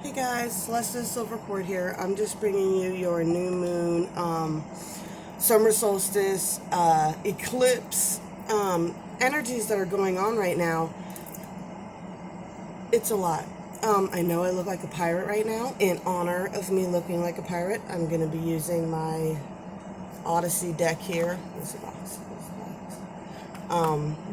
Hey guys, Celeste Silverport here. I'm just bringing you your new moon, summer solstice, eclipse, energies that are going on right now. It's a lot. I know I look like a pirate right now. In honor of me looking like a pirate, I'm going to be using my Odyssey deck here.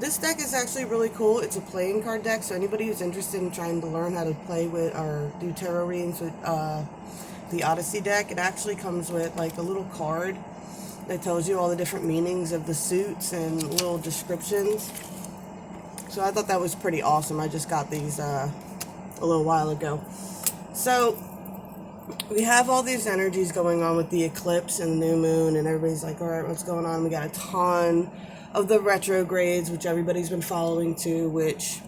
This deck is actually really cool. It's a playing card deck, so anybody who's interested in trying to learn how to play with or do tarot readings with the Odyssey deck, it actually comes with like a little card that tells you all the different meanings of the suits and little descriptions. So I thought that was pretty awesome. I just got these a little while ago. So we have all these energies going on with the eclipse and the new moon, and everybody's like, all right, what's going on? We got a ton of the retrogrades, which everybody's been following too, which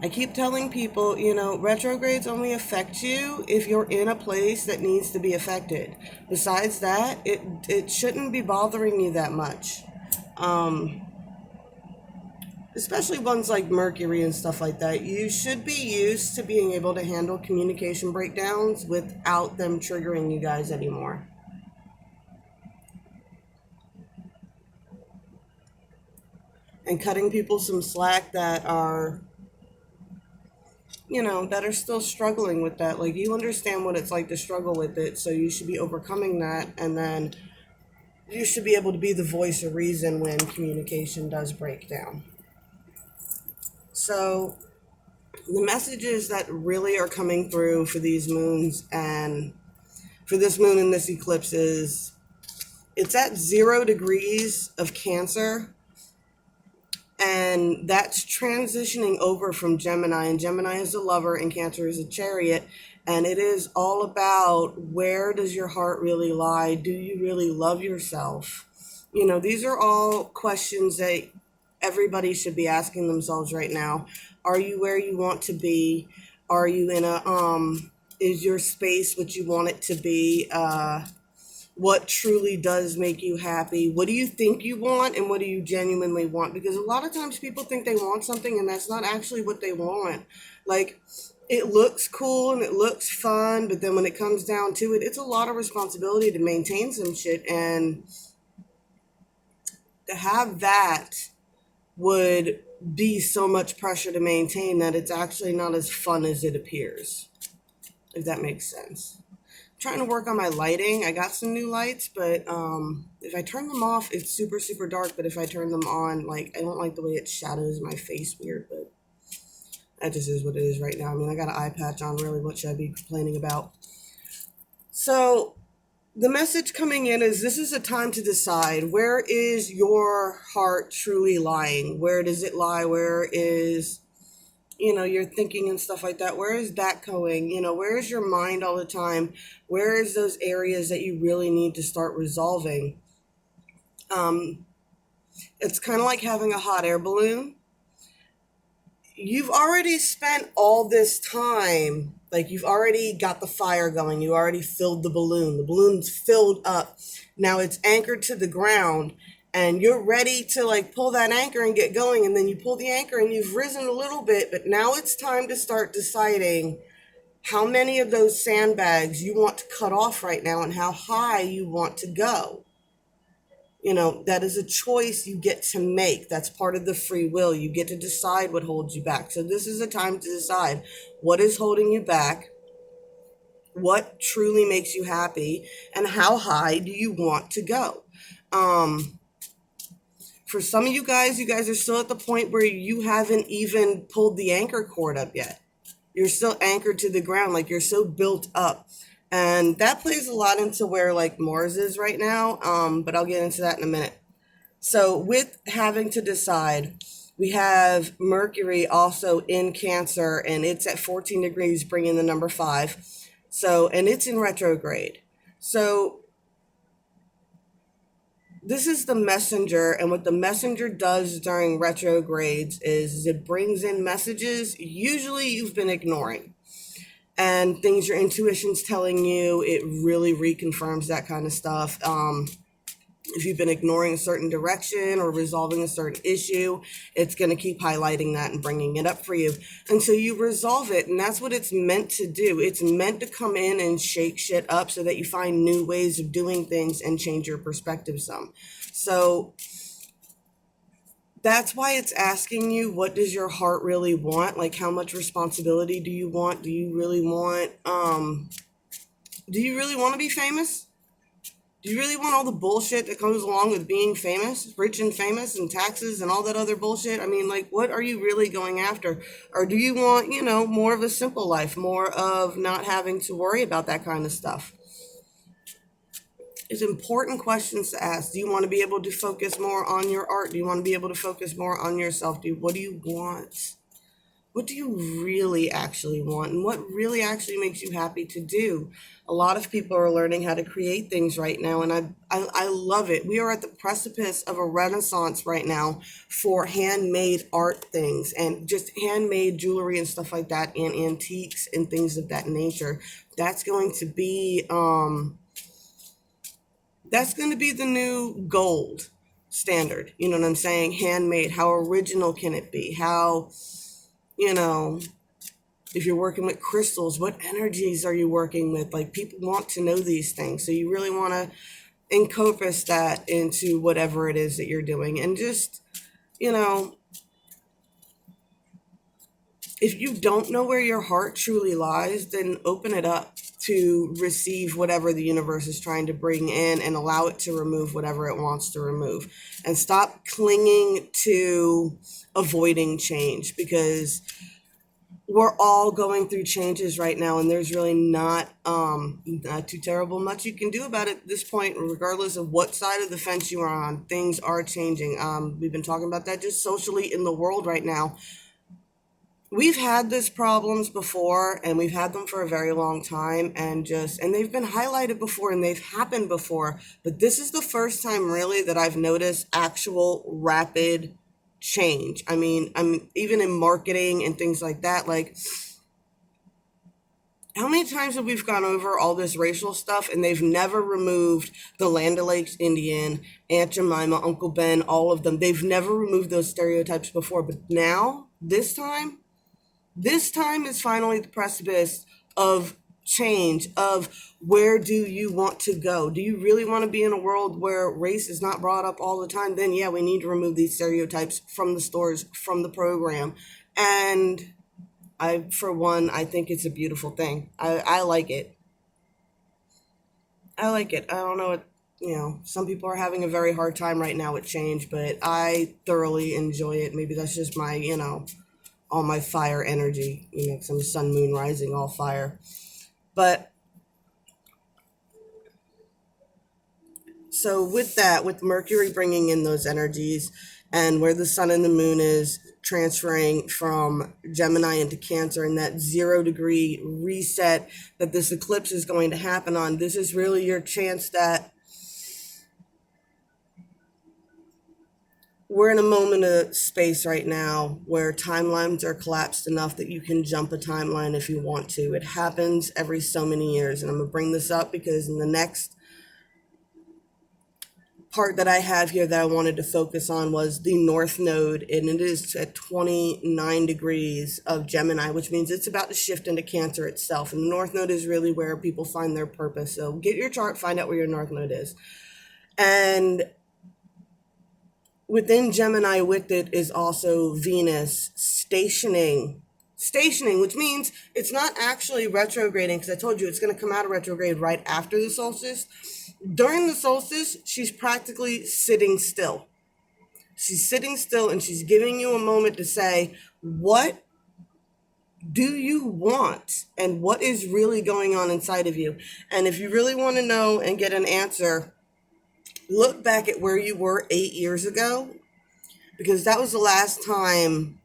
I keep telling people, you know, retrogrades only affect you if you're in a place that needs to be affected. Besides that, it shouldn't be bothering you that much. Especially ones like Mercury and stuff like that. You should be used to being able to handle communication breakdowns without them triggering you guys anymore. And cutting people some slack that are, you know, that are still struggling with that. Like, you understand what it's like to struggle with it, so you should be overcoming that, and then you should be able to be the voice of reason when communication does break down. So the messages that really are coming through for these moons and for this moon and this eclipse is it's at 0 degrees of Cancer, and that's transitioning over from Gemini, and Gemini is a lover and Cancer is a chariot, and it is all about, where does your heart really lie? Do you really love yourself? You know, these are all questions that everybody should be asking themselves right now. Are you where you want to be? Are you in a is your space what you want it to be? What truly does make you happy? What do you think you want, and what do you genuinely want? Because a lot of times people think they want something and that's not actually what they want. Like, it looks cool and it looks fun, but then when it comes down to it, it's a lot of responsibility to maintain some shit, and to have that would be so much pressure to maintain that it's actually not as fun as it appears, if that makes sense. Trying to work on my lighting. I got some new lights, but if I turn them off, it's super, super dark. But if I turn them on, like, I don't like the way it shadows my face weird, but that just is what it is right now. I mean, I got an eye patch on, really, what should I be complaining about? So the message coming in is, this is a time to decide, where is your heart truly lying? Where does it lie? Where is, you know, your thinking and stuff like that? Where is that going? You know, where is your mind all the time? Where is those areas that you really need to start resolving? It's kind of like having a hot air balloon. You've already spent all this time, like, you've already got the fire going. You already filled the balloon. The balloon's filled up. Now it's anchored to the ground, and you're ready to, like, pull that anchor and get going, and then you pull the anchor and you've risen a little bit, but now it's time to start deciding how many of those sandbags you want to cut off right now and how high you want to go. You know, that is a choice you get to make. That's part of the free will. You get to decide what holds you back. So this is a time to decide what is holding you back, what truly makes you happy, and how high do you want to go. For some of you guys are still at the point where you haven't even pulled the anchor cord up yet. You're still anchored to the ground, like, you're so built up. And that plays a lot into where, like, Mars is right now, but I'll get into that in a minute. So with having to decide, we have Mercury also in Cancer, and it's at 14 degrees, bringing the number 5. So, and it's in retrograde. So this is the messenger, and what the messenger does during retrogrades is it brings in messages usually you've been ignoring, and things your intuition's telling you. It really reconfirms that kind of stuff. If you've been ignoring a certain direction or resolving a certain issue, it's going to keep highlighting that and bringing it up for you until you resolve it. And that's what it's meant to do. It's meant to come in and shake shit up so that you find new ways of doing things and change your perspective some. So that's why it's asking you, what does your heart really want? Like, how much responsibility do you want? Do you really want to be famous? Do you really want all the bullshit that comes along with being famous, rich and famous, and taxes and all that other bullshit? I mean, like, what are you really going after? Or do you want, more of a simple life, more of not having to worry about that kind of stuff? It's important questions to ask. Do you want to be able to focus more on your art? Do you want to be able to focus more on yourself? What do you want? What do you really actually want? And what really actually makes you happy to do? A lot of people are learning how to create things right now, and I love it. We are at the precipice of a renaissance right now for handmade art things and just handmade jewelry and stuff like that, and antiques and things of that nature. That's going to be the new gold standard. You know what I'm saying? Handmade. How original can it be? How, if you're working with crystals, what energies are you working with? Like, people want to know these things. So you really want to encompass that into whatever it is that you're doing. And just, if you don't know where your heart truly lies, then open it up to receive whatever the universe is trying to bring in and allow it to remove whatever it wants to remove. And stop clinging to avoiding change, because we're all going through changes right now, and there's really not too terrible much you can do about it at this point, regardless of what side of the fence you are on. Things are changing. We've been talking about that just socially in the world right now. We've had these problems before, and we've had them for a very long time, and they've been highlighted before, and they've happened before, but this is the first time really that I've noticed actual rapid change. I mean, even in marketing and things like that, like, how many times have we gone over all this racial stuff and they've never removed the Land O'Lakes Indian, Aunt Jemima, Uncle Ben, all of them? They've never removed those stereotypes before, but now, this time is finally the precipice of change, of where do you want to go? Do you really want to be in a world where race is not brought up all the time? Then yeah, we need to remove these stereotypes from the stores, from the program. And for one, I think it's a beautiful thing. I like it. I like it. I don't know what, some people are having a very hard time right now with change, but I thoroughly enjoy it. Maybe that's just my, all my fire energy, because I'm sun, moon, rising, all fire. But so with that, with Mercury bringing in those energies, and where the sun and the moon is transferring from Gemini into Cancer, and that 0-degree reset that this eclipse is going to happen on, this is really your chance that we're in a moment of space right now where timelines are collapsed enough that you can jump a timeline if you want to. It happens every so many years. And I'm going to bring this up because in the next part that I have here that I wanted to focus on was the North Node. And it is at 29 degrees of Gemini, which means it's about to shift into Cancer itself. And the North Node is really where people find their purpose. So get your chart, find out where your North Node is. And within Gemini with it is also Venus stationing, which means it's not actually retrograding, because I told you it's going to come out of retrograde right after the solstice. During the solstice, she's practically sitting still. She's sitting still, and she's giving you a moment to say, what do you want? And what is really going on inside of you? And if you really want to know and get an answer, look back at where you were 8 years ago, because that was the last time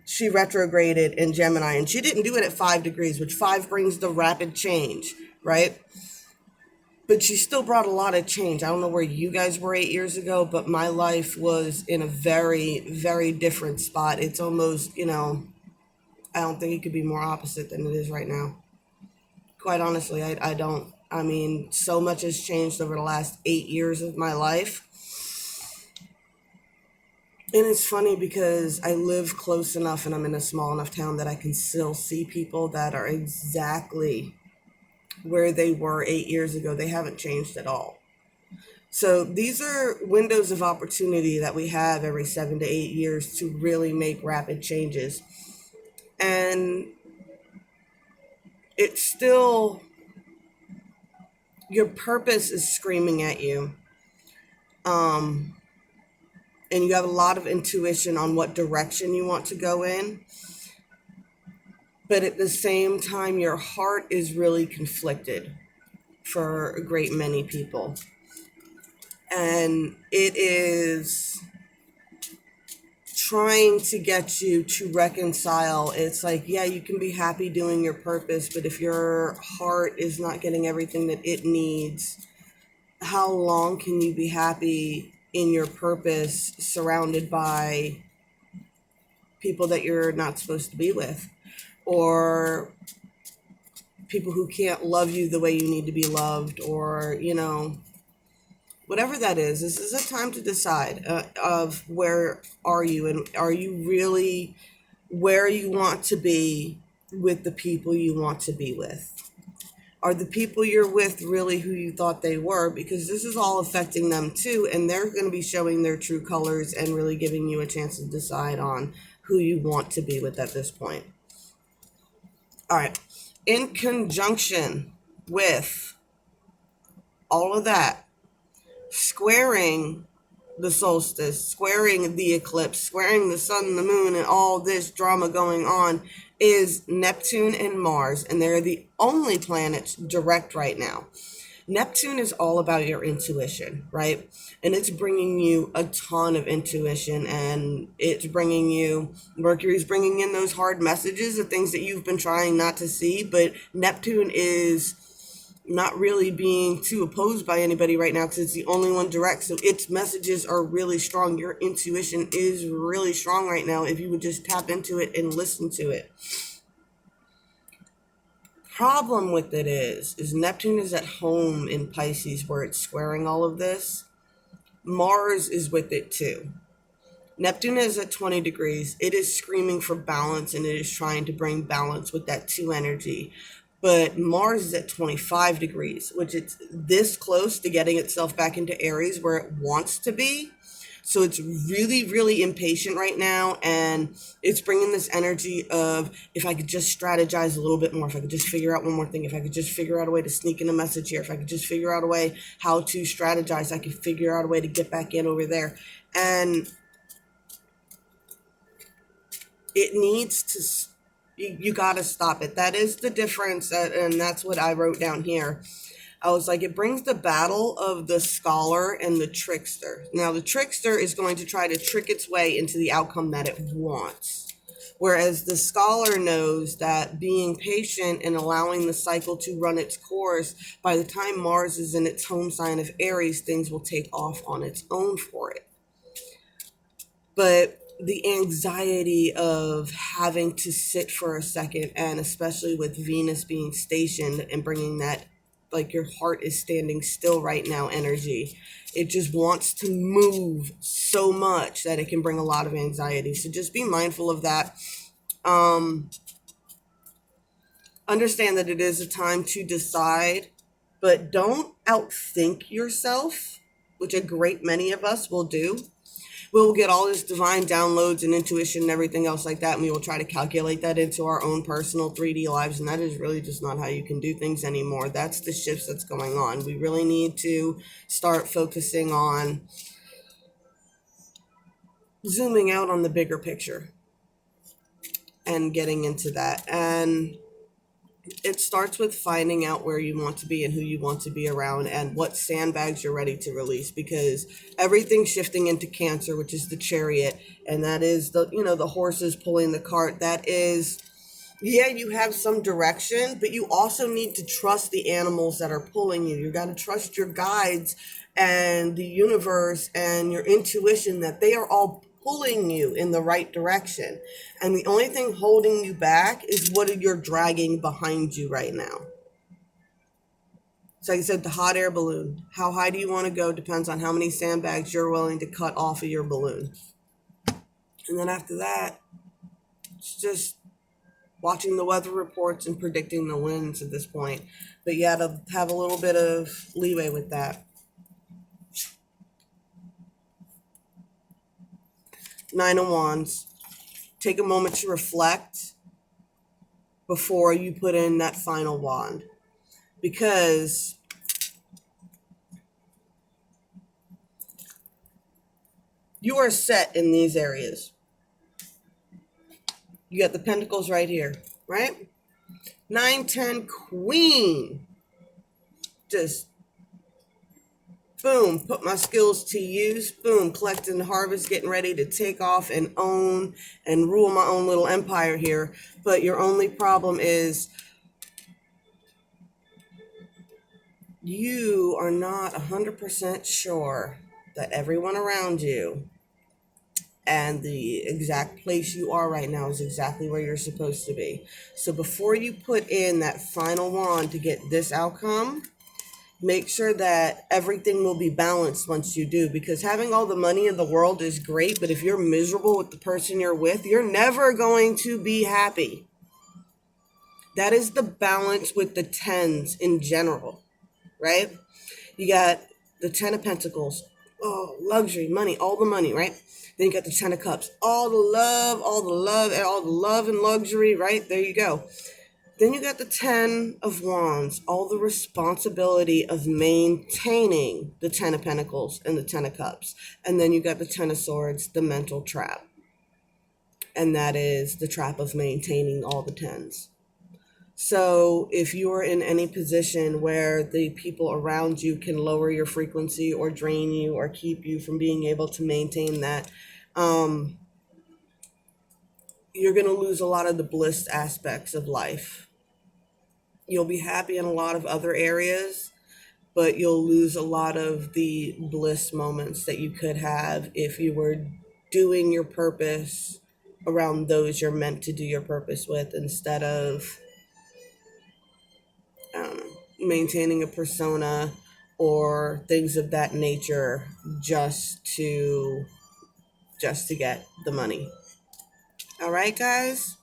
she retrograded in Gemini. And she didn't do it at 5 degrees, which 5 brings the rapid change, right? But she still brought a lot of change. I don't know where you guys were 8 years ago, but my life was in a very, very different spot. It's almost, I don't think it could be more opposite than it is right now. Quite honestly, I don't. I mean, so much has changed over the last 8 years of my life. And it's funny because I live close enough and I'm in a small enough town that I can still see people that are exactly where they were 8 years ago. They haven't changed at all. So these are windows of opportunity that we have every 7 to 8 years to really make rapid changes. And it's still, your purpose is screaming at you. And you have a lot of intuition on what direction you want to go in. But at the same time, your heart is really conflicted for a great many people. And it is trying to get you to reconcile. It's like, yeah, you can be happy doing your purpose, but if your heart is not getting everything that it needs, how long can you be happy in your purpose surrounded by people that you're not supposed to be with, or people who can't love you the way you need to be loved, or whatever that is. This is a time to decide of where are you, and are you really where you want to be with the people you want to be with. Are the people you're with really who you thought they were? Because this is all affecting them too, and they're going to be showing their true colors and really giving you a chance to decide on who you want to be with at this point. All right. In conjunction with all of that, squaring the solstice, squaring the eclipse, squaring the sun and the moon, and all this drama going on, is Neptune and Mars, and they're the only planets direct right now. Neptune is all about your intuition, right? And it's bringing you a ton of intuition, and it's bringing you, Mercury's bringing in those hard messages of things that you've been trying not to see, but Neptune is not really being too opposed by anybody right now because it's the only one direct. So its messages are really strong. Your intuition is really strong right now if you would just tap into it and listen to it. Problem with it is Neptune is at home in Pisces where it's squaring all of this. Mars is with it too. Neptune is at 20 degrees. It is screaming for balance, and it is trying to bring balance with that 2 energy. But Mars is at 25 degrees, which it's this close to getting itself back into Aries where it wants to be. So it's really, really impatient right now, and it's bringing this energy of, if I could just strategize a little bit more, if I could just figure out one more thing, if I could just figure out a way to sneak in a message here, if I could just figure out a way how to strategize, I could figure out a way to get back in over there. And it needs to, you got to stop it. That is the difference, and that's what I wrote down here. I was like, it brings the battle of the scholar and the trickster. Now, the trickster is going to try to trick its way into the outcome that it wants. Whereas the scholar knows that being patient and allowing the cycle to run its course, by the time Mars is in its home sign of Aries, things will take off on its own for it. But the anxiety of having to sit for a second, and especially with Venus being stationed and bringing that, like, your heart is standing still right now energy, it just wants to move so much that it can bring a lot of anxiety. So just be mindful of that. Understand that it is a time to decide, but don't outthink yourself, which a great many of us will do. We'll get all this divine downloads and intuition and everything else like that, and we will try to calculate that into our own personal 3D lives, and that is really just not how you can do things anymore. That's the shifts that's going on. We really need to start focusing on zooming out on the bigger picture and getting into that. And it starts with finding out where you want to be and who you want to be around and what sandbags you're ready to release, because everything's shifting into Cancer, which is the Chariot, and that is the horses pulling the cart. That is, yeah, you have some direction, but you also need to trust the animals that are pulling you. You got to trust your guides and the universe and your intuition, that they are all pulling you in the right direction. And the only thing holding you back is what you're dragging behind you right now. So like I said, the hot air balloon. How high do you want to go depends on how many sandbags you're willing to cut off of your balloon. And then after that, it's just watching the weather reports and predicting the winds at this point. But you have to have a little bit of leeway with that. Nine of Wands. Take a moment to reflect before you put in that final wand. Because you are set in these areas. You got the Pentacles right here, right? 9, 10, Queen. Just boom, put my skills to use. Boom, collecting the harvest, getting ready to take off and own and rule my own little empire here. But your only problem is you are not 100% sure that everyone around you and the exact place you are right now is exactly where you're supposed to be. So before you put in that final wand to get this outcome, make sure that everything will be balanced once you do, because having all the money in the world is great, but if you're miserable with the person you're with, you're never going to be happy. That is the balance with the tens in general, right? You got the 10 of Pentacles, oh, luxury, money, all the money, right? Then you got the 10 of Cups, all the love, and all the love and luxury, right? There you go. Then you got the 10 of Wands, all the responsibility of maintaining the 10 of Pentacles and the 10 of Cups. And then you got the 10 of Swords, the mental trap. And that is the trap of maintaining all the tens. So if you're in any position where the people around you can lower your frequency or drain you or keep you from being able to maintain that, you're going to lose a lot of the bliss aspects of life. You'll be happy in a lot of other areas, but you'll lose a lot of the bliss moments that you could have if you were doing your purpose around those you're meant to do your purpose with, instead of maintaining a persona or things of that nature just to get the money. All right, guys.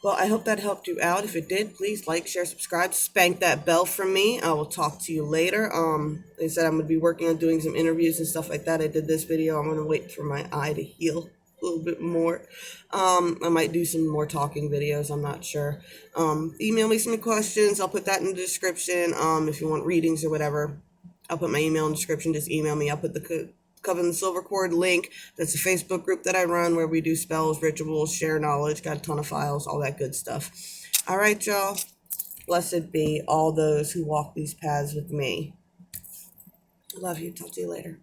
Well, I hope that helped you out. If it did, please like, share, subscribe, spank that bell for me. I will talk to you later. Like I said, I'm going to be working on doing some interviews and stuff like that. I did this video. I'm going to wait for my eye to heal a little bit more. I might do some more talking videos. I'm not sure. Email me some questions. I'll put that in the description. If you want readings or whatever, I'll put my email in the description. Just email me. I'll put the Coven Silver Cord link. That's a Facebook group that I run where we do spells, rituals, share knowledge, got a ton of files, all that good stuff. All right, y'all. Blessed be all those who walk these paths with me. Love you. Talk to you later.